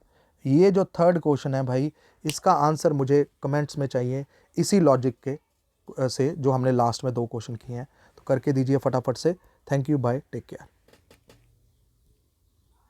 ये जो 3rd क्वेश्चन है भाई, इसका आंसर मुझे कमेंट्स में चाहिए, इसी लॉजिक के से जो हमने लास्ट में 2 क्वेश्चन किए हैं। तो करके दीजिए फटाफट से। Thank you, bye, take care.